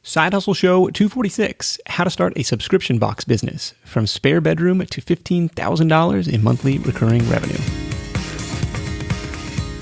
Side Hustle Show 246, How to Start a Subscription Box Business, from spare bedroom to $15,000 in monthly recurring revenue.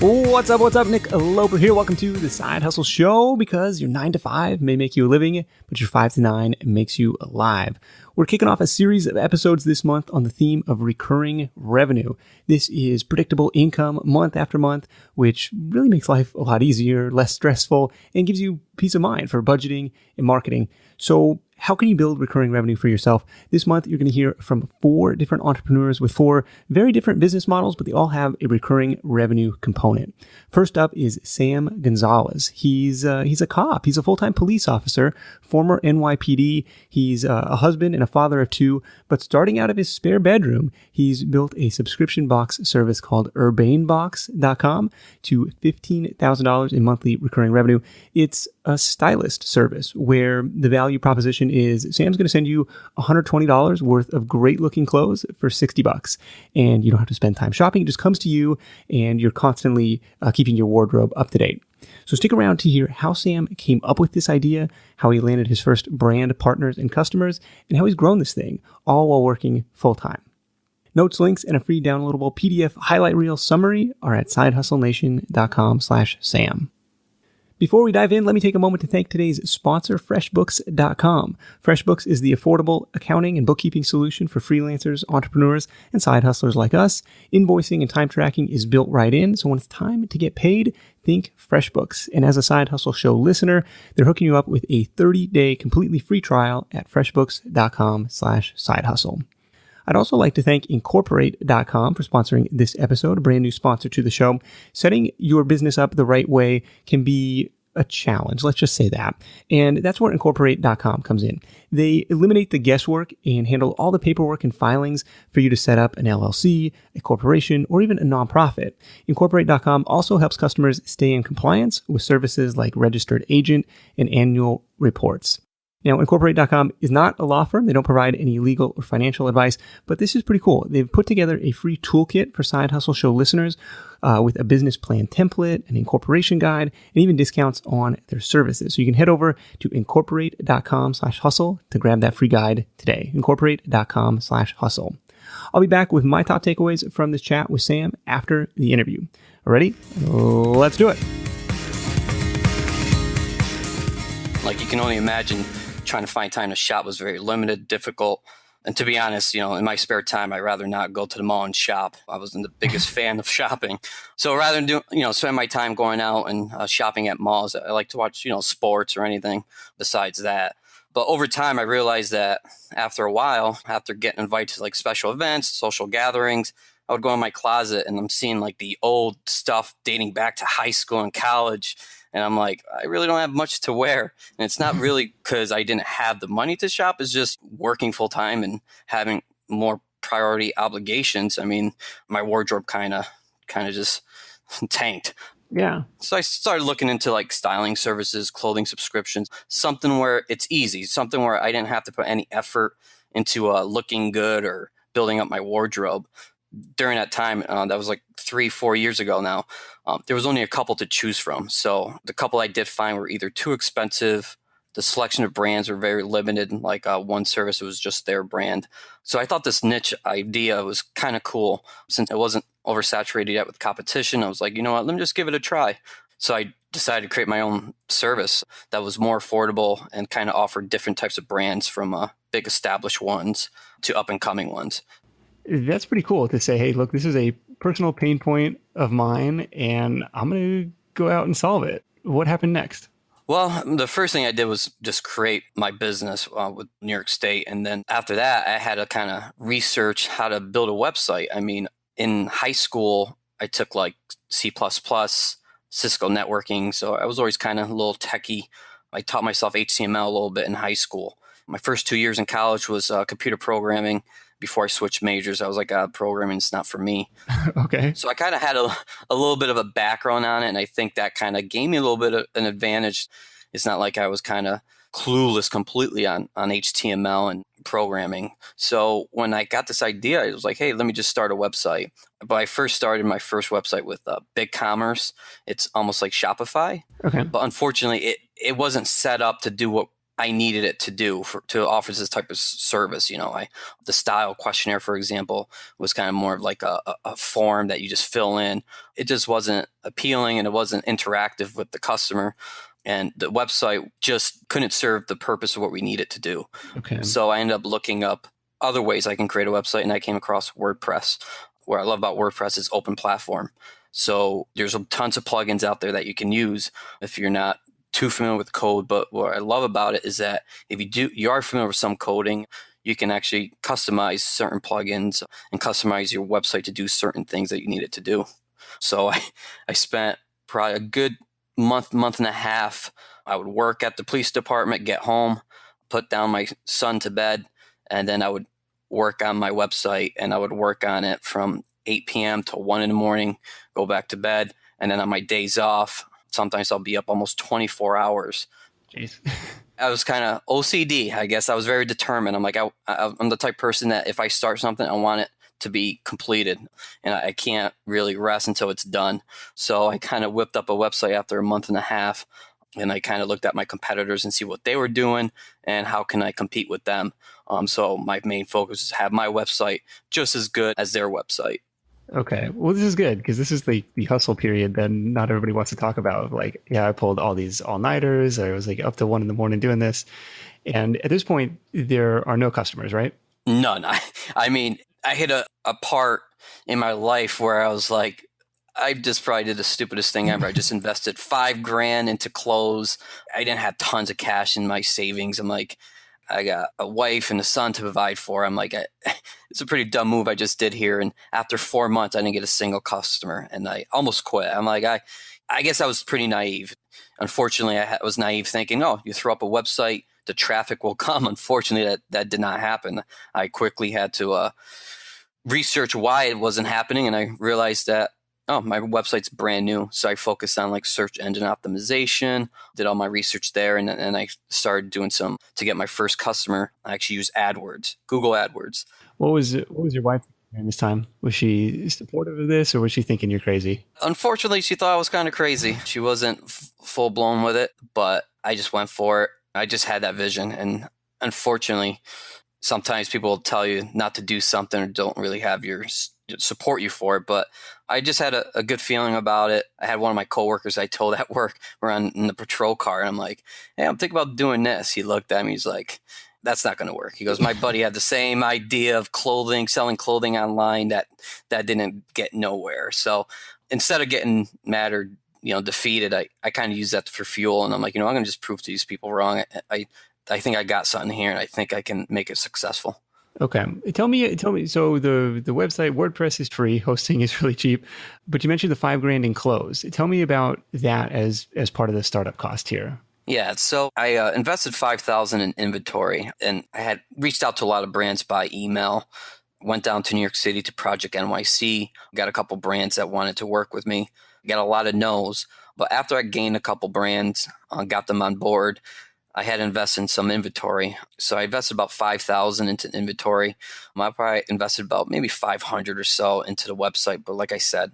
What's up? Nick Loper here. Welcome to the Side Hustle Show, because your 9 to 5 may make you a living, but your 5 to 9 makes you alive. We're kicking off a series of episodes this month on the theme of recurring revenue. This is predictable income month after month, which really makes life a lot easier, less stressful, and gives you peace of mind for budgeting and marketing. So how can you build recurring revenue for yourself? This month, you're going to hear from 4 different entrepreneurs with 4 very different business models, but they all have a recurring revenue component. First up is Sam Gonzalez. He's a cop. He's a full-time police officer, former NYPD. He's a husband and a father of 2, but starting out of his spare bedroom, he's built a subscription box service called urbanebox.com to $15,000 in monthly recurring revenue. It's a stylist service where the value proposition is Sam's going to send you $120 worth of great looking clothes for $60, and you don't have to spend time shopping. It just comes to you, and you're constantly keeping your wardrobe up to date. So stick around to hear how Sam came up with this idea, how he landed his first brand partners and customers, and how he's grown this thing, all while working full time. Notes, links, and a free downloadable PDF highlight reel summary are at sidehustlenation.com/Sam. Before we dive in, let me take a moment to thank today's sponsor, FreshBooks.com. FreshBooks is the affordable accounting and bookkeeping solution for freelancers, entrepreneurs, and side hustlers like us. Invoicing and time tracking is built right in, so when it's time to get paid, think FreshBooks. And as a Side Hustle Show listener, they're hooking you up with a 30-day completely free trial at freshbooks.com/sidehustle. I'd also like to thank Incorporate.com for sponsoring this episode, a brand new sponsor to the show. Setting your business up the right way can be a challenge, let's just say that. And that's where Incorporate.com comes in. They eliminate the guesswork and handle all the paperwork and filings for you to set up an LLC, a corporation, or even a nonprofit. Incorporate.com also helps customers stay in compliance with services like registered agent and annual reports. Now, Incorporate.com is not a law firm. They don't provide any legal or financial advice, but this is pretty cool. They've put together a free toolkit for Side Hustle Show listeners with a business plan template, an incorporation guide, and even discounts on their services. So you can head over to incorporate.com/hustle to grab that free guide today. Incorporate.com/hustle. I'll be back with my top takeaways from this chat with Sam after the interview. Ready? Let's do it. Like, you can only imagine trying to find time to shop was very limited, difficult. And to be honest, in my spare time, I'd rather not go to the mall and shop. I wasn't the biggest fan of shopping. So rather than spend my time going out and shopping at malls, I like to watch, sports or anything besides that. But over time, I realized that after a while, after getting invited to like special events, social gatherings, I would go in my closet and I'm seeing like the old stuff dating back to high school and college. And I'm like, I really don't have much to wear. And it's not really because I didn't have the money to shop. It's just working full time and having more priority obligations. I mean, my wardrobe kind of just tanked. Yeah. So I started looking into like styling services, clothing subscriptions, something where it's easy, something where I didn't have to put any effort into looking good or building up my wardrobe. During that time, that was like 3-4 years ago now, there was only a couple to choose from. So the couple I did find were either too expensive, the selection of brands were very limited, like one service, it was just their brand. So I thought this niche idea was kind of cool. Since it wasn't oversaturated yet with competition, I was like, you know what, let me just give it a try. So I decided to create my own service that was more affordable and kind of offered different types of brands, from big established ones to up-and-coming ones. That's pretty cool to say, hey, look, this is a personal pain point of mine, and I'm going to go out and solve it. What happened next? Well, the first thing I did was just create my business with New York State. And then after that, I had to kind of research how to build a website. I mean, in high school, I took like C++, Cisco networking. So I was always kind of a little techie. I taught myself HTML a little bit in high school. My first 2 years in college was computer programming. Before I switched majors, I was like, programming's not for me. Okay. So I kind of had a little bit of a background on it, and I think that kind of gave me a little bit of an advantage. It's not like I was kind of clueless completely on HTML and programming. So when I got this idea, I was like, hey, let me just start a website. But I first started my first website with BigCommerce. It's almost like Shopify. Okay. But unfortunately, it wasn't set up to do what I needed it to do to offer this type of service. The style questionnaire, for example, was kind of more of like a form that you just fill in. It just wasn't appealing and it wasn't interactive with the customer. And the website just couldn't serve the purpose of what we needed to do. Okay. So I ended up looking up other ways I can create a website, and I came across WordPress. What I love about WordPress is open platform. So there's tons of plugins out there that you can use if you're not too familiar with code. But what I love about it is that if you are familiar with some coding, you can actually customize certain plugins and customize your website to do certain things that you need it to do. So I spent probably a good month and a half. I would work at the police department, get home, put down my son to bed, and then I would work on my website, and I would work on it from 8 p.m. to 1 in the morning, go back to bed. And then on my days off, sometimes I'll be up almost 24 hours. Jeez. I was kind of OCD, I guess. I was very determined. I'm like, I'm the type of person that if I start something, I want it to be completed, and I can't really rest until it's done. So I kind of whipped up a website after a month and a half, and I kind of looked at my competitors and see what they were doing and how can I compete with them. So my main focus is have my website just as good as their website. Okay. Well, this is good because this is the hustle period that not everybody wants to talk about. Like, yeah, I pulled all these all-nighters. I was like up to 1 in the morning doing this. And at this point, there are no customers, right? None. I mean, I hit a part in my life where I was like, I just probably did the stupidest thing ever. I just invested $5,000 into clothes. I didn't have tons of cash in my savings. I'm like, I got a wife and a son to provide for. I'm like, it's a pretty dumb move I just did here. And after 4 months, I didn't get a single customer, and I almost quit. I'm like, I guess I was pretty naive. Unfortunately, I was naive thinking, oh, you throw up a website, the traffic will come. Unfortunately, that did not happen. I quickly had to research why it wasn't happening, and I realized that, oh, my website's brand new. So I focused on like search engine optimization, did all my research there, and I started doing some to get my first customer. I actually used AdWords, Google AdWords. What was your wife during this time? Was she supportive of this, or was she thinking you're crazy? Unfortunately, she thought I was kind of crazy. She wasn't full blown with it, but I just went for it. I just had that vision, and unfortunately, sometimes people will tell you not to do something or don't really have your support you for it. But I just had a good feeling about it. I had one of my coworkers I told at work, we're in the patrol car, and I'm like, hey, I'm thinking about doing this. He looked at me, he's like, that's not going to work. He goes, my buddy had the same idea of selling clothing online that didn't get nowhere. So instead of getting mad or defeated, I kind of use that for fuel. And I'm like, I'm going to just prove to these people wrong. I think I got something here, and I think I can make it successful. Okay. Tell me. So the website WordPress is free. Hosting is really cheap, but you mentioned the $5,000 in clothes. Tell me about that as part of the startup cost here. Yeah. So I invested $5,000 in inventory, and I had reached out to a lot of brands by email. Went down to New York City to Project NYC. Got a couple brands that wanted to work with me. Got a lot of no's, but after I gained a couple brands, got them on board, I had to invest in some inventory. So I invested about $5,000 into inventory. I probably invested about maybe $500 or so into the website. But like I said,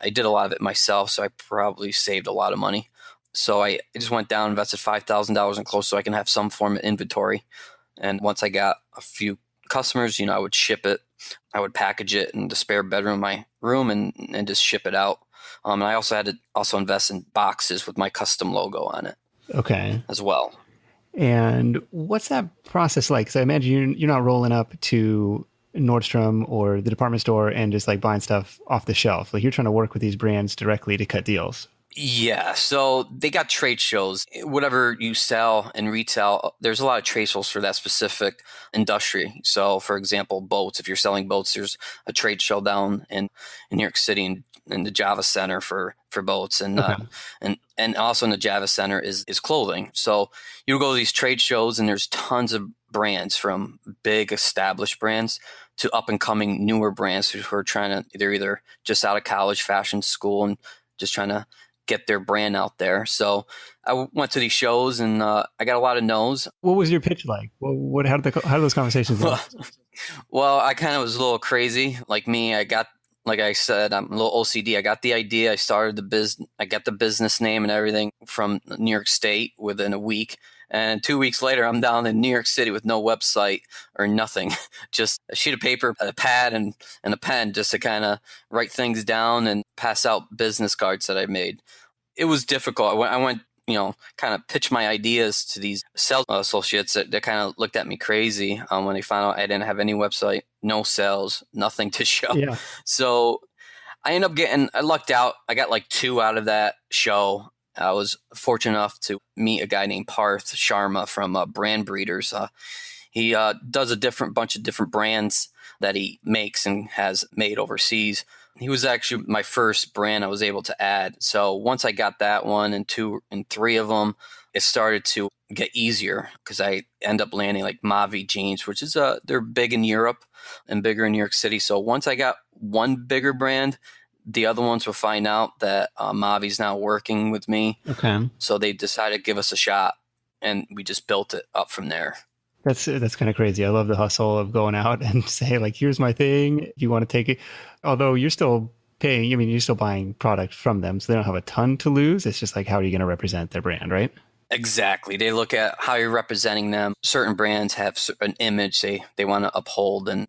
I did a lot of it myself, so I probably saved a lot of money. So I just went down, invested $5,000 in clothes so I can have some form of inventory. And once I got a few customers, I would ship it. I would package it in the spare bedroom of my room and just ship it out. And I also had to invest in boxes with my custom logo on it. Okay. As well. And what's that process like? Because I imagine you're not rolling up to Nordstrom or the department store and just like buying stuff off the shelf. Like, you're trying to work with these brands directly to cut deals. Yeah. So they got trade shows. Whatever you sell and retail, there's a lot of trade shows for that specific industry. So for example, boats, if you're selling boats, there's a trade show down in New York City in the Java Center for boats. And, Okay. and also in the Java Center is clothing. So you go to these trade shows and there's tons of brands, from big established brands to up and coming newer brands who are trying to, they're either just out of college, fashion school, and just trying to get their brand out there. So I went to these shows and I got a lot of no's. What was your pitch like? How did those conversations go? Well, I kind of was a little crazy. Like me, like I said, I'm a little OCD. I got the idea. I got the business name and everything from New York State within a week. And 2 weeks later, I'm down in New York City with no website or nothing, just a sheet of paper, a pad, and a pen just to kind of write things down and pass out business cards that I made. It was difficult. I went, kind of pitched my ideas to these sales associates that kind of looked at me crazy when they found out I didn't have any website, no sales, nothing to show. Yeah. So I lucked out. I got like 2 out of that show. I was fortunate enough to meet a guy named Parth Sharma from Brand Breeders. He does a bunch of different brands that he makes and has made overseas. He was actually my first brand I was able to add. So once I got that one and 2 and 3 of them, it started to get easier because I end up landing like Mavi jeans, which is they're big in Europe and bigger in New York City. So once I got one bigger brand, the other ones will find out that Mavi's now working with me. Okay. So they decided to give us a shot, and we just built it up from there. That's kind of crazy. I love the hustle of going out and say, like, here's my thing. You want to take it? Although you're still paying, you're still buying product from them. So they don't have a ton to lose. It's just like, how are you going to represent their brand, right? Exactly. They look at how you're representing them. Certain brands have an image they want to uphold, and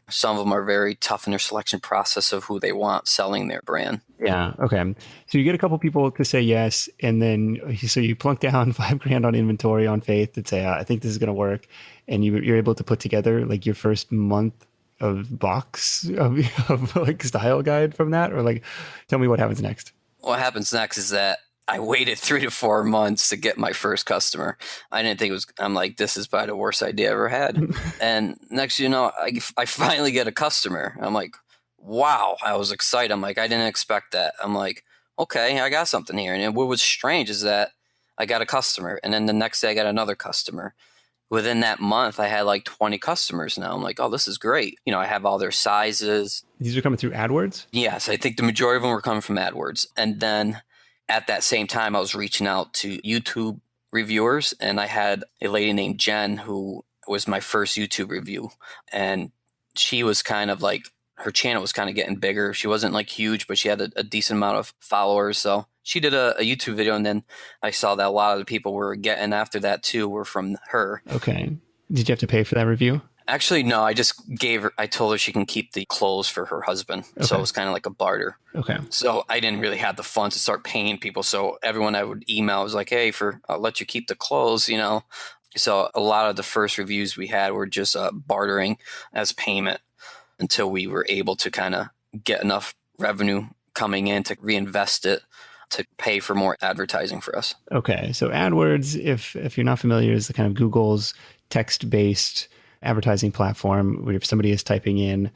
some of them are very tough in their selection process of who they want selling their brand. Yeah. Okay. So you get a couple people to say yes, and then so you plunk down $5,000 on inventory on faith that say, I think this is going to work, and you're able to put together like your first month of box of like style guide from that, or like, tell me what happens next. What happens next is that I waited 3 to 4 months to get my first customer. I didn't think I'm like, this is probably the worst idea I ever had. And next, I finally get a customer. I'm like, wow, I was excited. I'm like, I didn't expect that. I'm like, okay, I got something here. And what was strange is that I got a customer, and then the next day I got another customer. Within that month, I had like 20 customers now. I'm like, oh, this is great. I have all their sizes. These are coming through AdWords? Yes, I think the majority of them were coming from AdWords. And then at that same time, I was reaching out to YouTube reviewers, and I had a lady named Jen who was my first YouTube review. And she was kind of like, her channel was kind of getting bigger. She wasn't like huge, but she had a decent amount of followers. So she did a YouTube video, and then I saw that a lot of the people were getting after that too were from her. Okay. Did you have to pay for that review? Actually, no, I told her she can keep the clothes for her husband. Okay. So it was kind of like a barter. Okay. So I didn't really have the funds to start paying people. So everyone I would email was like, hey, I'll let you keep the clothes, So a lot of the first reviews we had were just bartering as payment until we were able to kind of get enough revenue coming in to reinvest it to pay for more advertising for us. Okay. So AdWords, if you're not familiar, is the kind of Google's text-based advertising platform where if somebody is typing in,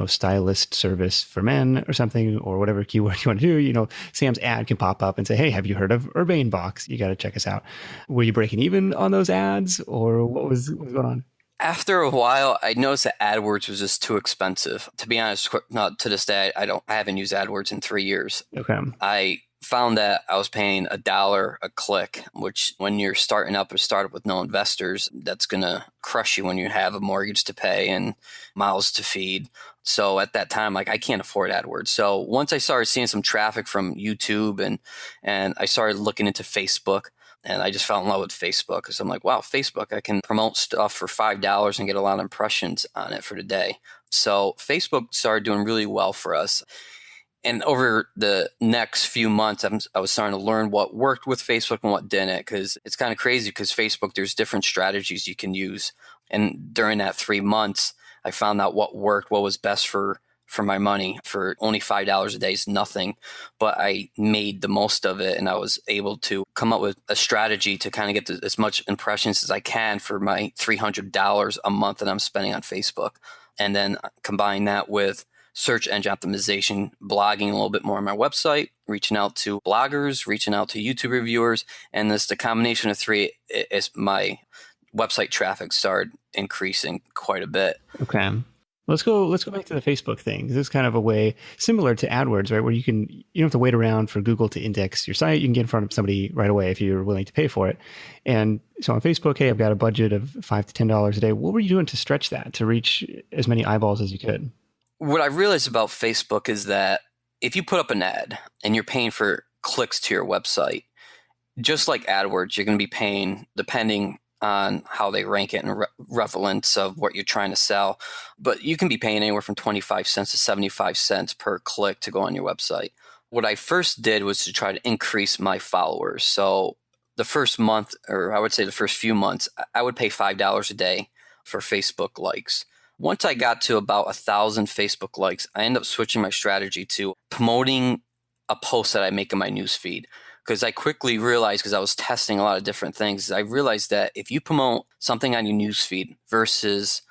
stylist service for men or something, or whatever keyword you want to do, Sam's ad can pop up and say, hey, have you heard of Urbane Box? You got to check us out. Were you breaking even on those ads, or what was going on? After a while, I noticed that AdWords was just too expensive. To be honest, not to this day, I haven't used AdWords in 3 years. Okay. I found that I was paying $1 a click, which when you're starting up with no investors, that's going to crush you when you have a mortgage to pay and mouths to feed. So at that time, like, I can't afford AdWords. So once I started seeing some traffic from YouTube and I started looking into Facebook, and I just fell in love with Facebook because I'm like, wow, Facebook, I can promote stuff for $5 and get a lot of impressions on it for the day. So Facebook started doing really well for us. And over the next few months, I was starting to learn what worked with Facebook and what didn't, because it's kind of crazy because Facebook, there's different strategies you can use. And during that 3 months, I found out what worked, what was best for my money. For only $5 a day is nothing, but I made the most of it, and I was able to come up with a strategy to kind of get as much impressions as I can for my $300 a month that I'm spending on Facebook. And then combine that with search engine optimization, blogging a little bit more on my website, reaching out to bloggers, reaching out to YouTube reviewers, and the combination of 3 is my website traffic started increasing quite a bit. Okay. Let's go back to the Facebook thing. This is kind of a way similar to AdWords, right? Where you don't have to wait around for Google to index your site. You can get in front of somebody right away if you're willing to pay for it. And so on Facebook, hey, I've got a budget of $5 to $10 a day. What were you doing to stretch that, to reach as many eyeballs as you could? What I realized about Facebook is that if you put up an ad and you're paying for clicks to your website, just like AdWords, you're going to be paying depending on how they rank it and relevance of what you're trying to sell. But you can be paying anywhere from 25 cents to 75 cents per click to go on your website. What I first did was to try to increase my followers. So the first month, or I would say the first few months, I would pay $5 a day for Facebook likes. Once I got to about 1,000 Facebook likes, I ended up switching my strategy to promoting a post that I make in my newsfeed. Because I quickly realized, because I was testing a lot of different things, I realized that if you promote something on your newsfeed versus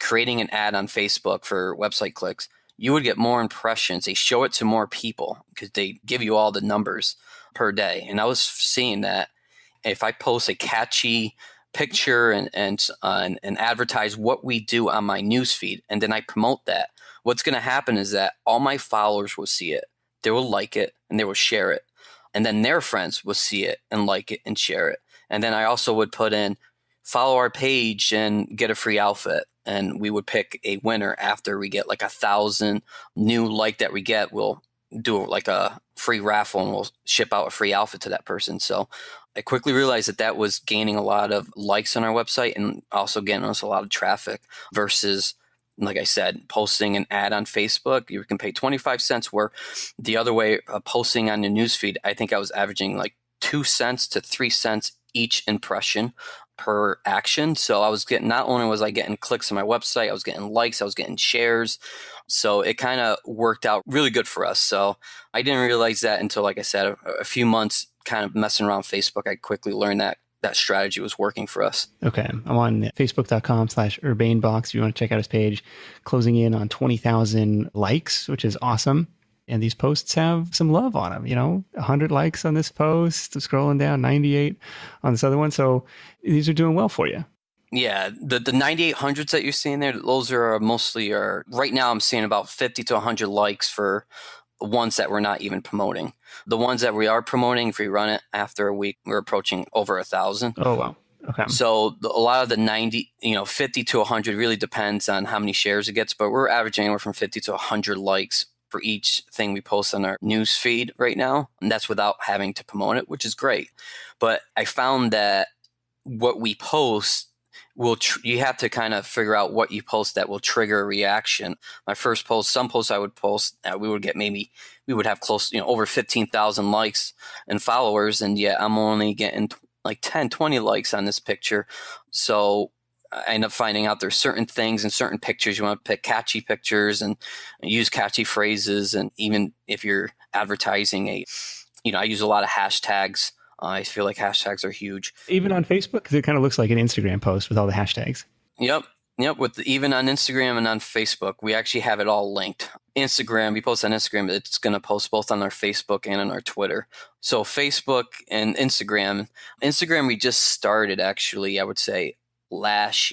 creating an ad on Facebook for website clicks, you would get more impressions. They show it to more people because they give you all the numbers per day. And I was seeing that if I post a catchy picture and advertise what we do on my newsfeed, and then I promote that, what's going to happen is that all my followers will see it, they will like it, and they will share it. And then their friends will see it and like it and share it. And then I also would put in, follow our page and get a free outfit. And we would pick a winner after we get like 1,000 new like that we get. We'll do like a free raffle and we'll ship out a free outfit to that person. So I quickly realized that that was gaining a lot of likes on our website and also getting us a lot of traffic versus, like I said, posting an ad on Facebook. You can pay 25 cents, where the other way, posting on the newsfeed, I think I was averaging like 2 cents to 3 cents each impression per action. So I was getting, not only was I getting clicks on my website, I was getting likes, I was getting shares. So it kind of worked out really good for us. So I didn't realize that until, like I said, a few months kind of messing around Facebook. I quickly learned that that strategy was working for us. Okay. I'm on facebook.com/urbanebox. If you want to check out his page, closing in on 20,000 likes, which is awesome. And these posts have some love on them, 100 likes on this post, scrolling down, 98 on this other one. So these are doing well for you. Yeah, the 9800s that you're seeing there, those are mostly right now I'm seeing about 50 to 100 likes for ones that we're not even promoting. The ones that we are promoting, if we run it after a week, we're approaching over 1,000. Oh, wow. Okay. So a lot of the 50 to 100 really depends on how many shares it gets, but we're averaging anywhere from 50 to 100 likes for each thing we post on our news feed right now. And that's without having to promote it, which is great. But I found that what we post you have to kind of figure out what you post that will trigger a reaction. My first post, some posts I would post, we would have close, over 15,000 likes and followers. And yet I'm only getting like 10, 20 likes on this picture. So I end up finding out there's certain things and certain pictures. You want to pick catchy pictures and use catchy phrases. And even if you're advertising I use a lot of hashtags. I feel like hashtags are huge. Even on Facebook? Because it kind of looks like an Instagram post with all the hashtags. Yep. Even on Instagram and on Facebook, we actually have it all linked. Instagram, we post on Instagram, it's going to post both on our Facebook and on our Twitter. So Facebook and Instagram, we just started actually, I would say last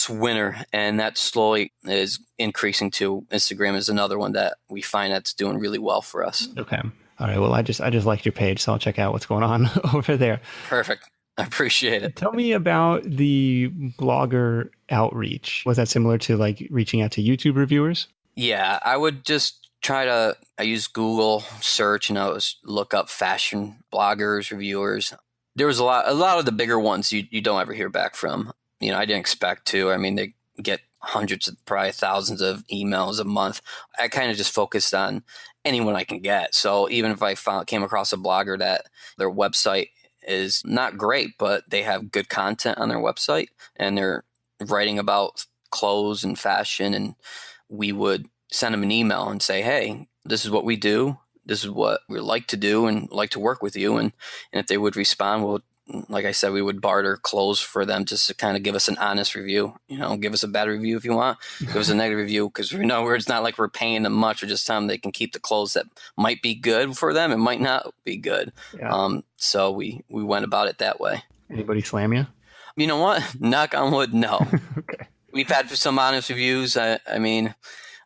winter, and that slowly is increasing too. Instagram is another one that we find that's doing really well for us. Okay. All right. Well, I just liked your page, so I'll check out what's going on over there. Perfect. I appreciate it. Tell me about the blogger outreach. Was that similar to like reaching out to YouTube reviewers? Yeah, I would just I use Google search and I was look up fashion bloggers, reviewers. There was a lot of the bigger ones you don't ever hear back from. I didn't expect to. I mean, they get hundreds of, probably thousands of emails a month. I kind of just focused on anyone I can get. So even if I came across a blogger that their website is not great, but they have good content on their website and they're writing about clothes and fashion, and we would send them an email and say, hey, this is what we do. This is what we like to do and like to work with you. And if they would respond, like I said, we would barter clothes for them just to kind of give us an honest review. Give us a bad review if you want. Give us a negative review because we know it's not like we're paying them much. We're just telling them they can keep the clothes that might be good for them. It might not be good. Yeah. So we went about it that way. Anybody slam you? You know what? Knock on wood, no. Okay. We've had some honest reviews. I mean,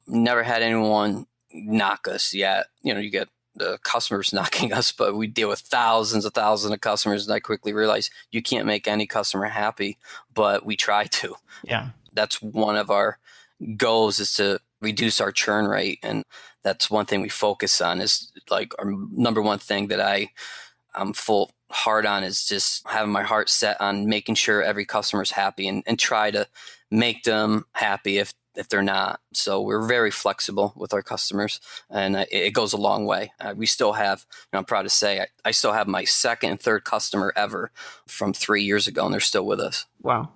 never had anyone knock us yet. You get the customers knocking us, but we deal with thousands of customers. And I quickly realized you can't make any customer happy, but we try to. Yeah. That's one of our goals, is to reduce our churn rate. And that's one thing we focus on is like our number one thing that I'm full hard on is just having my heart set on making sure every customer's happy and try to make them happy if they're not. So we're very flexible with our customers, and it goes a long way. We still have, I'm proud to say, I still have my second and third customer ever from 3 years ago, and they're still with us. Wow.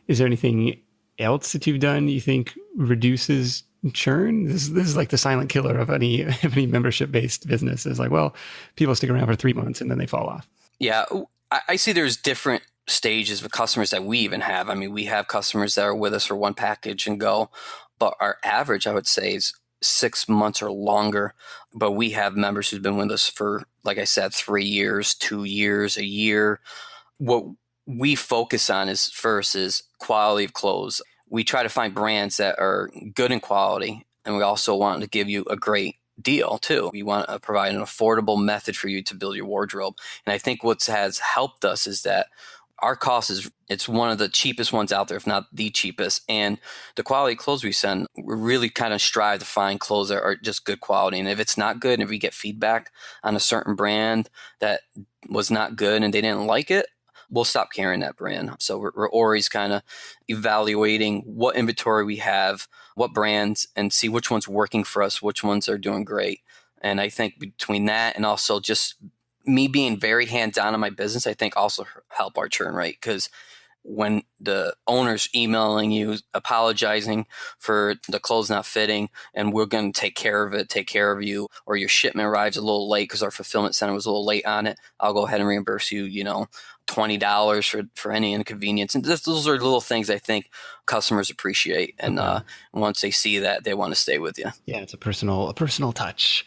Is there anything else that you've done you think reduces churn? This is like the silent killer of any membership-based business. Is like, well, people stick around for 3 months and then they fall off. Yeah, I see there's different stages of customers that we even have. I mean, we have customers that are with us for one package and go, but our average, I would say, is 6 months or longer. But we have members who've been with us for, like I said, 3 years, 2 years, a year. What we focus on is quality of clothes. We try to find brands that are good in quality, and we also want to give you a great deal too. We want to provide an affordable method for you to build your wardrobe. And I think what has helped us is that our cost it's one of the cheapest ones out there, if not the cheapest. And the quality of clothes we send, we really kind of strive to find clothes that are just good quality. And if it's not good, and if we get feedback on a certain brand that was not good and they didn't like it, we'll stop carrying that brand. So we're always kind of evaluating what inventory we have, what brands, and see which one's working for us, which ones are doing great. And I think between that and also just me being very hands-on in my business, I think also help our churn rate. Because when the owner's emailing you, apologizing for the clothes not fitting, and we're going to take care of you, or your shipment arrives a little late because our fulfillment center was a little late on it, I'll go ahead and reimburse you, $20 for any inconvenience. And those are little things I think customers appreciate. And once they see that, they want to stay with you. Yeah, it's a personal touch.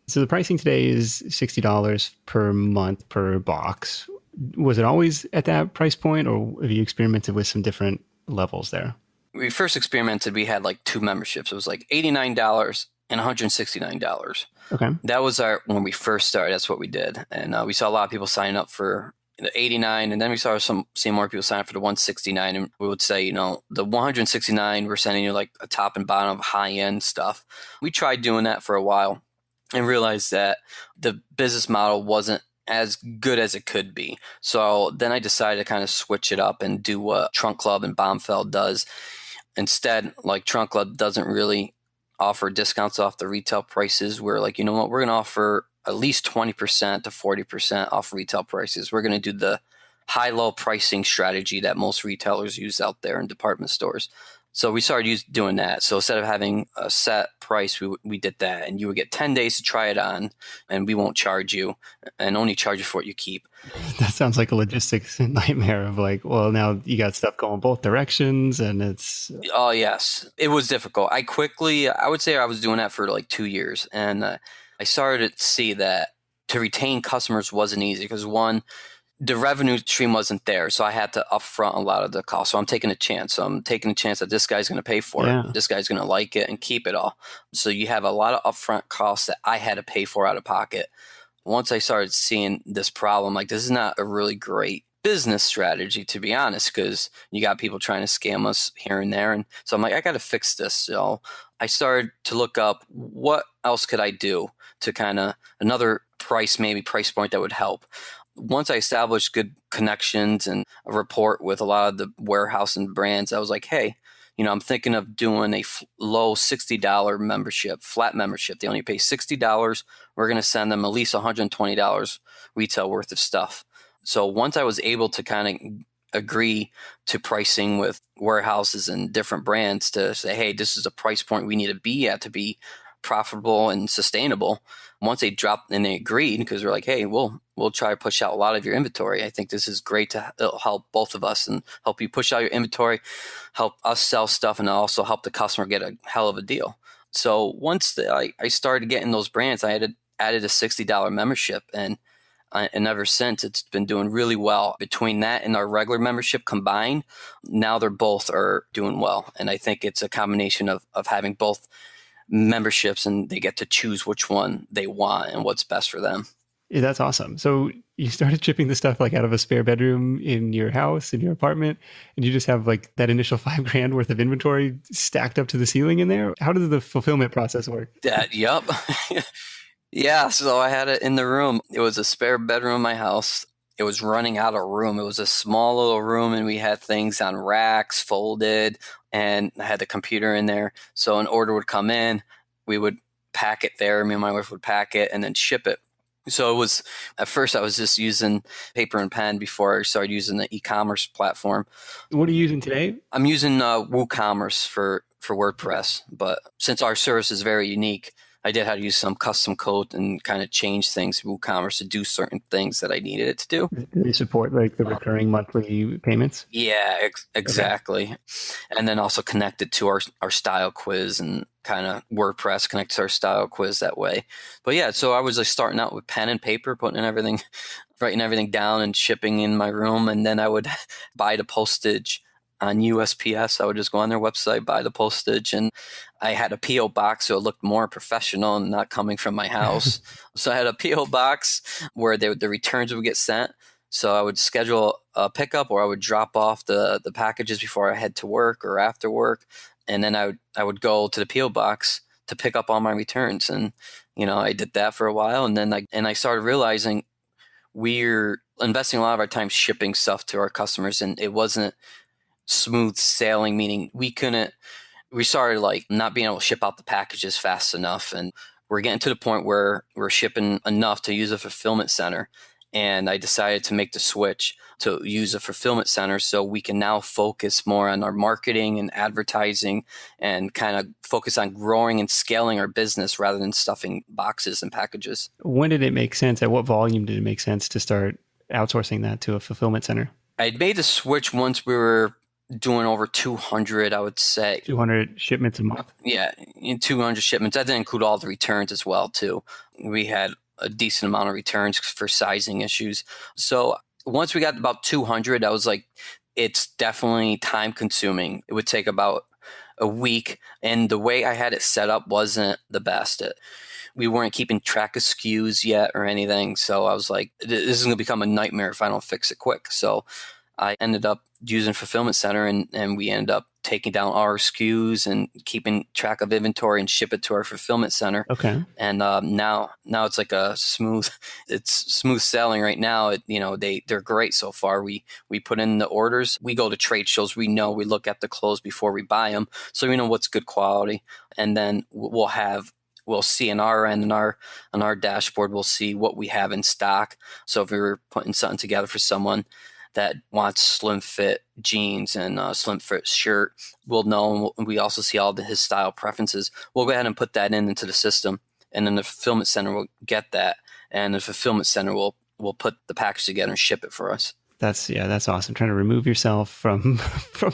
So the pricing today is $60 per month per box. Was it always at that price point, or have you experimented with some different levels there? We first experimented, we had like 2 memberships. It was like $89 and $169. Okay. That was when we first started, that's what we did. And we saw a lot of people signing up for the 89, and then we saw see more people sign up for the 169. And we would say, the 169, we're sending you like a top and bottom of high-end stuff. We tried doing that for a while and realized that the business model wasn't as good as it could be. So then I decided to kind of switch it up and do what Trunk Club and Baumfeld does. Instead, like Trunk Club doesn't really offer discounts off the retail prices. We're like, you know what, we're going to offer at least 20% to 40% off retail prices. We're going to do the high-low pricing strategy that most retailers use out there in department stores. So we started doing that. So instead of having a set price, we did that. And you would get 10 days to try it on, and we won't charge you, and only charge you for what you keep. That sounds like a logistics nightmare of like, well, now you got stuff going both directions, and it's... Oh, yes. It was difficult. I would say I was doing that for like 2 years. And I started to see that to retain customers wasn't easy because, one, the revenue stream wasn't there. So I had to upfront a lot of the cost. So I'm taking a chance. So I'm taking a chance that this guy's going to pay for it. This guy's going to like it and keep it all. So you have a lot of upfront costs that I had to pay for out of pocket. Once I started seeing this problem, like this is not a really great business strategy, to be honest, because you got people trying to scam us here and there. And so I'm like, I got to fix this. So I started to look up what else could I do to kind of another price point that would help. Once I established good connections and a rapport with a lot of the warehouse and brands, I was like, hey, I'm thinking of doing a low $60 membership, flat membership. They only pay $60. We're going to send them at least $120 retail worth of stuff. So once I was able to kind of agree to pricing with warehouses and different brands to say, hey, this is a price point we need to be at to be profitable and sustainable. Once they dropped and they agreed, because they're like, hey, we'll try to push out a lot of your inventory. I think this is great it'll help both of us and help you push out your inventory, help us sell stuff, and also help the customer get a hell of a deal. So once I started getting those brands, I added a $60 membership, and ever since it's been doing really well. Between that and our regular membership combined, now they're both are doing well. And I think it's a combination of having both memberships, and they get to choose which one they want and what's best for them. Yeah, that's awesome. So you started shipping the stuff like out of a spare bedroom in your house, in your apartment, and you just have like that initial 5 grand worth of inventory stacked up to the ceiling in there. How does the fulfillment process work? Yup. Yeah, so I had it in the room. It was a spare bedroom in my house. It was running out of room. It was a small little room, and we had things on racks folded, and I had the computer in there. So an order would come in, we would pack it there. Me and my wife would pack it and then ship it. So it was, at first I was just using paper and pen before I started using the e-commerce platform. What are you using today? I'm using WooCommerce for WordPress, but since our service is very unique, I did have to use some custom code and kind of change things in WooCommerce to do certain things that I needed it to do. Do they support like the recurring monthly payments? Yeah, exactly. Okay. And then also connect it to our style quiz, and kind of WordPress connects our style quiz that way. But yeah, so I was like starting out with pen and paper, writing everything down and shipping in my room. And then I would buy the postage on USPS. I would just go on their website, buy the postage, and I had a P.O. box so it looked more professional and not coming from my house. So I had a P.O. box where the returns would get sent. So I would schedule a pickup, or I would drop off the packages before I head to work or after work. And then I would go to the P.O. box to pick up all my returns. And, I did that for a while. And then I started realizing we're investing a lot of our time shipping stuff to our customers, and it wasn't smooth sailing, meaning we started like not being able to ship out the packages fast enough. And we're getting to the point where we're shipping enough to use a fulfillment center. And I decided to make the switch to use a fulfillment center so we can now focus more on our marketing and advertising, and kind of focus on growing and scaling our business rather than stuffing boxes and packages. When did it make sense? At what volume did it make sense to start outsourcing that to a fulfillment center? I'd made the switch once we were doing over 200, I would say. 200 shipments a month? Yeah, 200 shipments. That didn't include all the returns as well, too. We had a decent amount of returns for sizing issues. So once we got about 200, I was like, it's definitely time consuming. It would take about a week. And the way I had it set up wasn't the best. We weren't keeping track of SKUs yet or anything. So I was like, this is going to become a nightmare if I don't fix it quick. So I ended up using Fulfillment Center, and we ended up taking down our SKUs and keeping track of inventory and ship it to our Fulfillment Center. Okay. And now it's like it's smooth sailing right now. They're great so far. We put in the orders. We go to trade shows. We look at the clothes before we buy them, so we know what's good quality. And then we'll see in our end, on our dashboard, we'll see what we have in stock. So if we were putting something together for someone that wants slim fit jeans and a slim fit shirt, we'll know. And we also see all his style preferences. We'll go ahead and put that into the system, and then the fulfillment center will get that, and the fulfillment center will put the package together and ship it for us. That's awesome. Trying to remove yourself from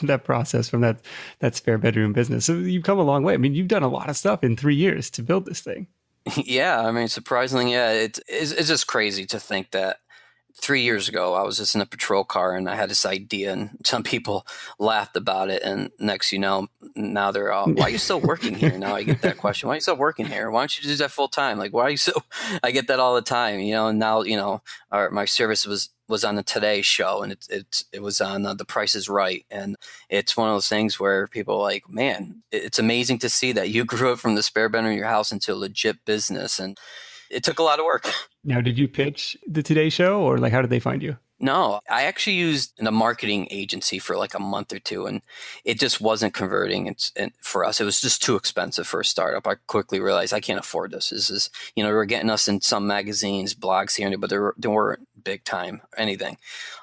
that process, from that spare bedroom business. So you've come a long way. I mean, you've done a lot of stuff in 3 years to build this thing. Yeah, I mean, surprisingly, yeah, it's just crazy to think that 3 years ago, I was just in a patrol car and I had this idea, and some people laughed about it. And next, now they're all, why are you still working here? Now I get that question. Why are you still working here? Why don't you do that full time? Like, why are you so, I get that all the time, and now, my service was on the Today Show, and it was on The Price is Right. And it's one of those things where people are like, man, it's amazing to see that you grew it from the spare bedroom of your house into a legit business. And it took a lot of work. Now, did you pitch the Today Show, or like, how did they find you? No, I actually used a marketing agency for like a month or two, and it just wasn't converting. And for us, it was just too expensive for a startup. I quickly realized I can't afford this. This is, they were getting us in some magazines, blogs here and there, but they weren't big time or anything.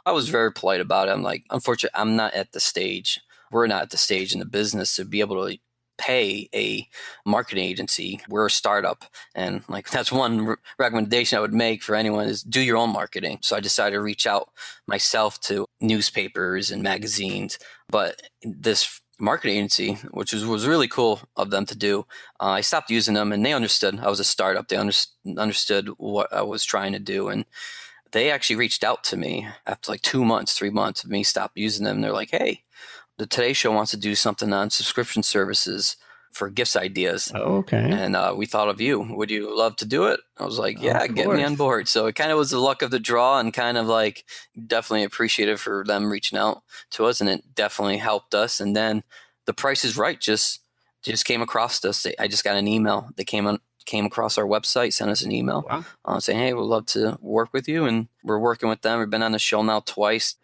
I was very polite about it. I'm like, unfortunately, I'm not at the stage. We're not at the stage in the business to be able to pay a marketing agency. We're a startup, and like that's one recommendation I would make for anyone is do your own marketing. So I decided to reach out myself to newspapers and magazines. But this marketing agency, which was really cool of them to do, I stopped using them, and they understood I was a startup. They understood what I was trying to do, and they actually reached out to me after like 2 months, 3 months of me stop using them. They're like, hey, the Today Show wants to do something on subscription services for gifts ideas. Oh, okay. And we thought of you. Would you love to do it? I was like, yeah, Of get me course. on board. So it kind of was the luck of the draw, and kind of like definitely appreciative for them reaching out to us, and it definitely helped us. And then the Price is Right just came across us. I just got an email. They came across our website, sent us an email saying, hey, we'd love to work with you. And we're working with them. We've been on the show now twice.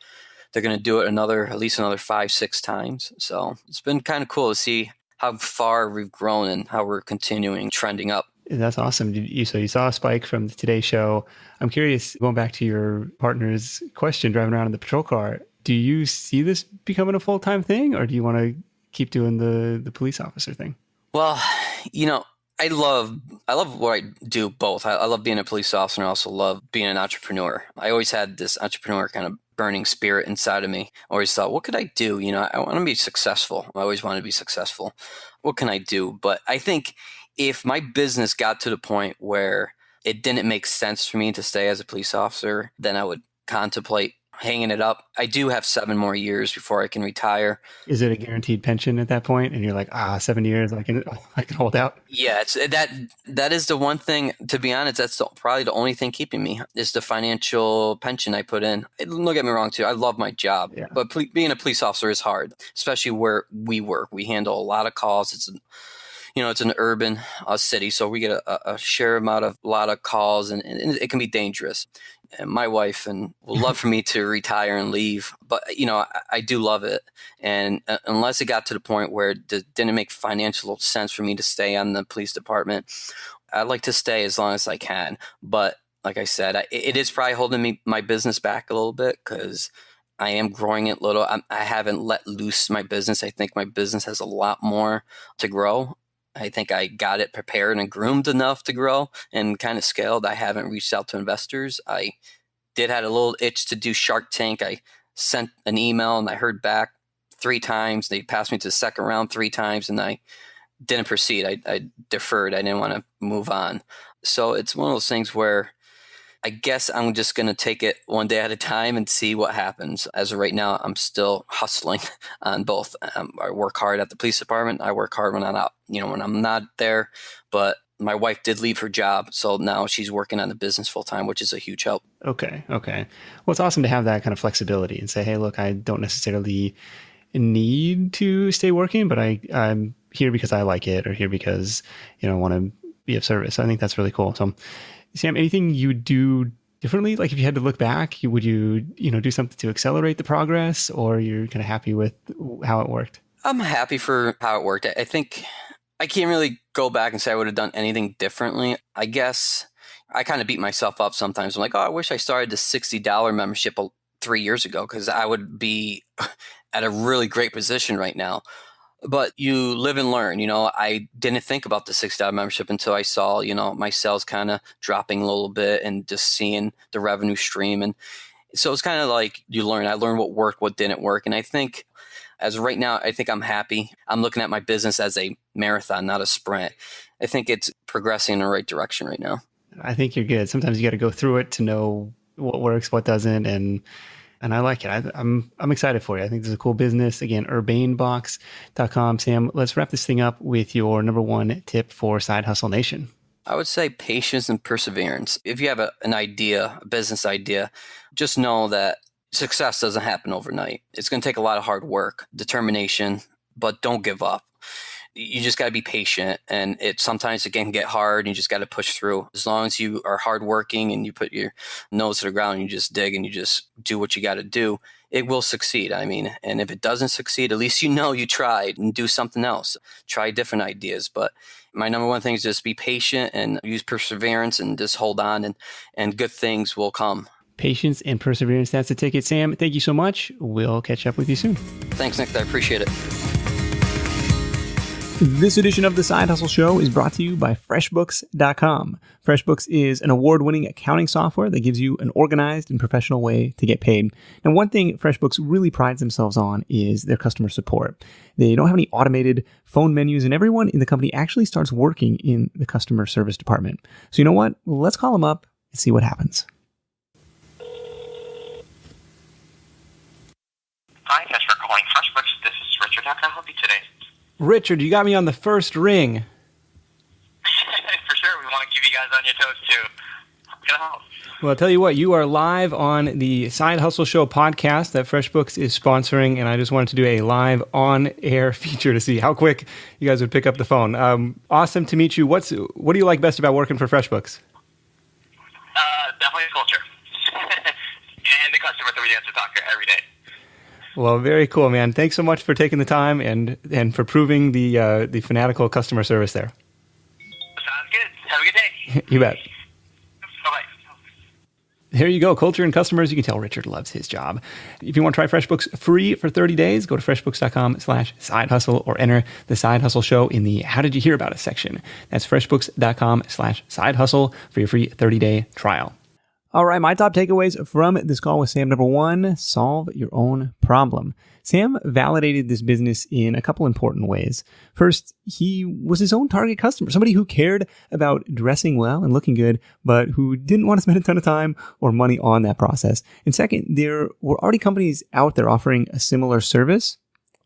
They're going to do it at least another 5-6 times. So it's been kind of cool to see how far we've grown and how we're continuing trending up. That's awesome. So you saw a spike from the Today Show. I'm curious, going back to your partner's question, driving around in the patrol car, do you see this becoming a full-time thing, or do you want to keep doing the police officer thing? Well, I love what I do both. I love being a police officer, and I also love being an entrepreneur. I always had this entrepreneur kind of burning spirit inside of me. I always thought, what could I do? I want to be successful. I always wanted to be successful. What can I do? But I think if my business got to the point where it didn't make sense for me to stay as a police officer, then I would contemplate hanging it up. I do have 7 more years before I can retire. Is it a guaranteed pension at that point? And you're like, 7 years, I can hold out. Yeah, it's that is the one thing. To be honest, that's probably the only thing keeping me is the financial pension I put in. Don't get me wrong, too. I love my job, but being a police officer is hard, especially where we work. We handle a lot of calls. It's an urban city, so we get a share amount of a lot of calls, and it can be dangerous. And my wife would love for me to retire and leave, but I do love it. And unless it got to the point where it didn't make financial sense for me to stay on the police department, I'd like to stay as long as I can. But like I said, it is probably holding my business back a little bit because I am growing it little. I haven't let loose my business. I think my business has a lot more to grow. I think I got it prepared and groomed enough to grow and kind of scaled. I haven't reached out to investors. I did have a little itch to do Shark Tank. I sent an email and I heard back 3 times. They passed me to the second round 3 times and I didn't proceed. I deferred. I didn't want to move on. So it's one of those things where I guess I'm just going to take it one day at a time and see what happens. As of right now, I'm still hustling on both. I work hard at the police department. I work hard when I'm out, when I'm not there. But my wife did leave her job, so now she's working on the business full time, which is a huge help. Okay. Well, it's awesome to have that kind of flexibility and say, hey, look, I don't necessarily need to stay working, but I'm here because I like it, or here because I want to be of service. So I think that's really cool. So Sam, anything you would do differently? Like if you had to look back, would you do something to accelerate the progress, or you're kind of happy with how it worked? I'm happy for how it worked. I think I can't really go back and say I would have done anything differently. I guess I kind of beat myself up sometimes. I'm like, I wish I started the $60 membership 3 years ago, because I would be at a really great position right now. But you live and learn. I didn't think about the $6 membership until I saw, my sales kind of dropping a little bit and just seeing the revenue stream. And so it's kind of like you learn. I learned what worked, what didn't work. And I think as of right now, I think I'm happy. I'm looking at my business as a marathon, not a sprint. I think it's progressing in the right direction right now. I think you're good. Sometimes you got to go through it to know what works, what doesn't. And I like it. I'm excited for you. I think this is a cool business. Again, urbanebox.com. Sam, let's wrap this thing up with your number 1 tip for Side Hustle Nation. I would say patience and perseverance. If you have an idea, a business idea, just know that success doesn't happen overnight. It's going to take a lot of hard work, determination, but don't give up. You just got to be patient, and sometimes it can get hard, and you just got to push through. As long as you are hardworking and you put your nose to the ground and you just dig and you just do what you got to do, it will succeed. And if it doesn't succeed, at least you tried, and do something else. Try different ideas. But my number 1 thing is just be patient and use perseverance and just hold on, and good things will come. Patience and perseverance. That's the ticket. Sam, thank you so much. We'll catch up with you soon. Thanks, Nick. I appreciate it. This edition of The Side Hustle Show is brought to you by FreshBooks.com. FreshBooks is an award-winning accounting software that gives you an organized and professional way to get paid. Now, one thing FreshBooks really prides themselves on is their customer support. They don't have any automated phone menus, and everyone in the company actually starts working in the customer service department. So you know what? Let's call them up and see what happens. Hi, thanks for calling FreshBooks. This is Richard. How can I help you today? Richard, you got me on the first ring. For sure. We want to keep you guys on your toes, too. How can I help? Well, I'll tell you what, you are live on the Side Hustle Show podcast that FreshBooks is sponsoring, and I just wanted to do a live on-air feature to see how quick you guys would pick up the phone. Awesome to meet you. What do you like best about working for FreshBooks? Definitely the culture. And the customer that we get to talk to every day. Well, very cool, man. Thanks so much for taking the time and for proving the fanatical customer service there. Sounds good. Have a good day. You bet. Bye-bye. There you go. Culture and customers. You can tell Richard loves his job. If you want to try FreshBooks free for 30 days, go to freshbooks.com/sidehustle or enter the Side Hustle Show in the How Did You Hear About Us section. That's freshbooks.com/sidehustle for your free 30-day trial. All right, my top takeaways from this call with Sam. Number one, solve your own problem. Sam validated this business in a couple important ways. First, he was his own target customer, somebody who cared about dressing well and looking good, but who didn't want to spend a ton of time or money on that process. And second, there were already companies out there offering a similar service,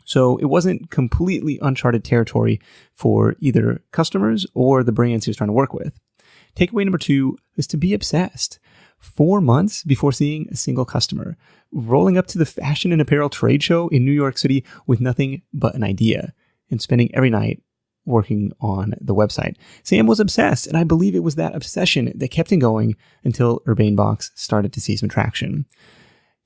so it wasn't completely uncharted territory for either customers or the brands he was trying to work with. Takeaway number two is to be obsessed. 4 months before seeing a single customer, rolling up to the fashion and apparel trade show in New York City with nothing but an idea, and spending every night working on the website. Sam was obsessed, and I believe it was that obsession that kept him going until Urbanebox started to see some traction.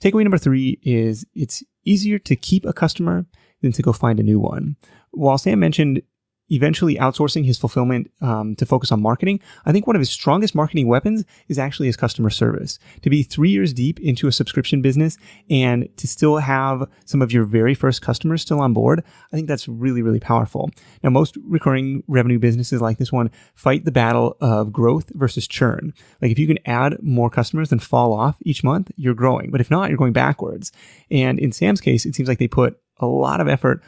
Takeaway number three is it's easier to keep a customer than to go find a new one. While Sam mentioned eventually outsourcing his fulfillment to focus on marketing, I think one of his strongest marketing weapons is actually his customer service. To be 3 years deep into a subscription business and to still have some of your very first customers still on board, I think that's really, really powerful. Now, most recurring revenue businesses like this one fight the battle of growth versus churn. Like if you can add more customers than fall off each month, you're growing. But if not, you're going backwards. And in Sam's case, it seems like they put a lot of effort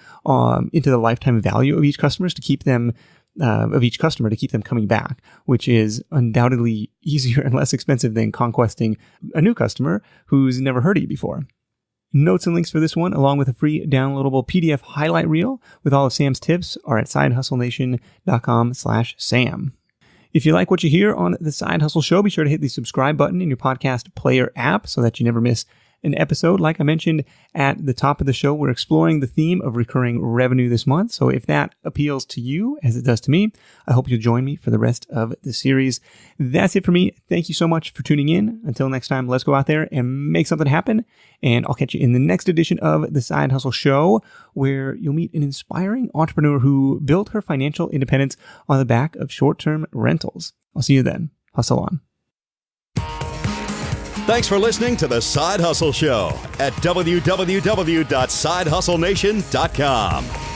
into the lifetime value of each customer to keep them coming back, which is undoubtedly easier and less expensive than conquesting a new customer who's never heard of you before. Notes and links for this one, along with a free downloadable PDF highlight reel with all of Sam's tips, are at sidehustlenation.com/Sam. If you like what you hear on the Side Hustle Show, be sure to hit the subscribe button in your podcast player app so that you never miss an episode. Like I mentioned at the top of the show, we're exploring the theme of recurring revenue this month. So if that appeals to you, as it does to me, I hope you'll join me for the rest of the series. That's it for me. Thank you so much for tuning in. Until next time, let's go out there and make something happen. And I'll catch you in the next edition of the Side Hustle Show, where you'll meet an inspiring entrepreneur who built her financial independence on the back of short-term rentals. I'll see you then. Hustle on. Thanks for listening to The Side Hustle Show at www.sidehustlenation.com.